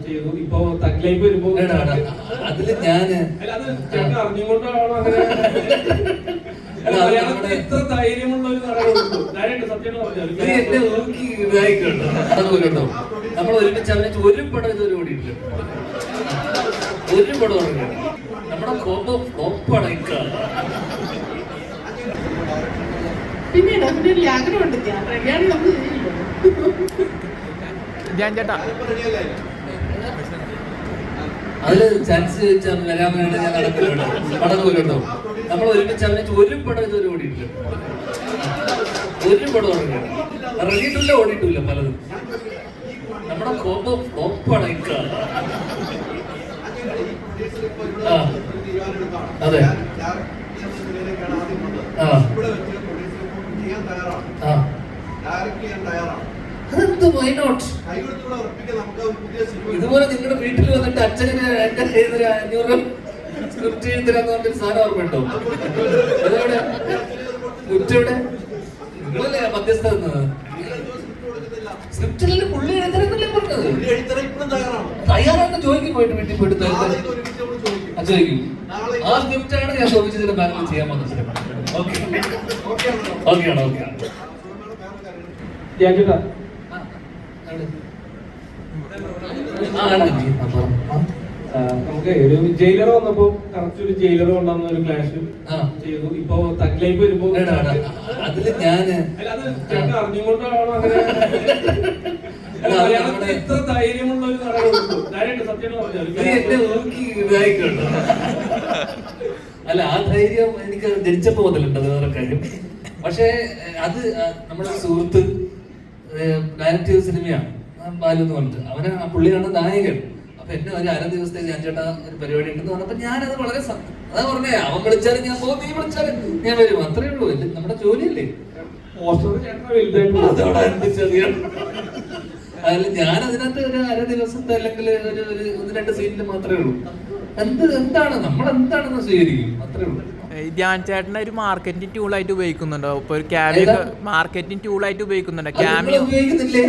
ചെയ്തു. ഇപ്പൊ തഗ്ലൈഫ് വരുമ്പോ അതില് ഞാന് അത് ചേട്ടൻ അറിഞ്ഞുകൊണ്ടാണോ അങ്ങനെ മലയാളത്തിൽ ഇത്ര ധൈര്യമുള്ള ഒരു നടനുണ്ട്? സത്യം പറഞ്ഞാൽ നമ്മൾ ഒരുമിച്ച് അഭിനയിച്ച് ഒരു പടം ഇതുവരെ ഓടിയിട്ടില്ല. ഒരു പടം ഓടില്ല. നമ്മുടെ കോമ്പോ ഫ്ലോപ്പാണ് ഇക്ക. പിന്നീട് ഒരു ആഗ്രഹമുണ്ട് ഞാൻ റെഡിയാണ് നമ്മൾ ചേട്ടാ അതില് ചാൻസ് ചോദിച്ചാൽ വരാൻ വേണ്ടി ഞാൻ നടക്കുന്നുണ്ടോ പടകൂലുണ്ടോ? നമ്മൾ ഒരുമിച്ച് അഭിനയിച്ച് ഒരു പടം ഇതുവരെ ഓടിയിട്ടില്ല. ഒരു പടം ഓടില്ല. ഇറങ്ങിയിട്ടില്ല, ഓടിയിട്ടില്ല പലതും. നമ്മുടെ കോമ്പോ ഫ്ലോപ്പാണ് ഇക്ക. അതെ അതെന്ത് വൈ നോട്ട്? ഇതുപോലെ നിങ്ങളുടെ വീട്ടിൽ വന്നിട്ട് അച്ഛനെ എന്റെ 500 സ്ക്രിപ്റ്റ് എഴുതരാന്ന് പറഞ്ഞൊരു സാധനം ഓർമ്മയുണ്ടോ? അതെവിടെ കുറ്റവിടെ നിങ്ങളല്ലേ മധ്യസ്ഥ സ്ക്രിപ്റ്റിലെ പുള്ളി എഴുതരെന്നല്ലേ പറഞ്ഞത്? തയ്യാറാണെന്ന് ചോദിക്കും, പോയിട്ട് വീട്ടിൽ പോയിട്ട് ചോദിക്കും. ആ സ്ക്രിപ്റ്റാണ് ഞാൻ ചോദിച്ചതിന്റെ ബാങ്കിൽ ചെയ്യാൻ വന്നത്. ഓക്കെയാണ്. നമുക്ക് ഒരു ജയിലർ വന്നപ്പോ കറക്റ്റ് ഒരു ജയിലർ കൊണ്ടുവന്ന ഒരു ക്ലാഷ് ചെയ്തു. ഇപ്പൊ തഗ്ലൈഫ് വരുമ്പോ അതില് ഞാന് അത് ചേട്ടൻ അറിഞ്ഞുകൊണ്ടാണോ അങ്ങനെ മലയാളത്തിൽ ഇത്ര ധൈര്യമുള്ള ഒരു നടനുണ്ട്? സത്യം പറഞ്ഞാൽ അല്ല, ആ ധൈര്യം എനിക്ക് ജനിച്ചപ്പോ മുതലുണ്ട്. അത് വേറെ കാര്യം. പക്ഷേ അത് നമ്മുടെ സുഹൃത്ത് ഡയറക്റ്റ് സിനിമയാണ് ബാലു എന്ന് പറഞ്ഞിട്ട്. അവന് ആ പുള്ളിയാണ് നായകൻ. അപ്പൊ എന്നെ ഒരു അര ദിവസത്തേക്ക് ഞാൻ ചേട്ടാ ഒരു പരിപാടി ഉണ്ടെന്ന് പറഞ്ഞപ്പോ ഞാനത് വളരെ അതാ പറഞ്ഞേ, അവൻ വിളിച്ചാലും ഞാൻ പോകും, നീ വിളിച്ചാലും ഞാൻ വരും. അത്രേ ഉള്ളൂ. നമ്മുടെ ജോലിയല്ലേ. അതിൽ ഞാൻ അതിനകത്ത് ഒരു അര ദിവസത്തെ അല്ലെങ്കിൽ ഒരു 1-2 സീനിൽ മാത്രമേ ഉള്ളൂ. എന്താണ് നമ്മൾ എന്താണെന്ന് സ്വീകരിക്കും, അത്രേ ഉള്ളൂ. ധ്യാൻ ചേട്ടനെ ഒരു മാർക്കറ്റിംഗ് ടൂളായിട്ട് ഉപയോഗിക്കുന്നുണ്ടോ? ഇപ്പൊ ഒരു ക്യാമിയോ മാർക്കറ്റിംഗ് ടൂളായിട്ട് ഉപയോഗിക്കുന്നുണ്ടോ? ക്യാമിയോ ഉപയോഗിക്കുന്നില്ലേ?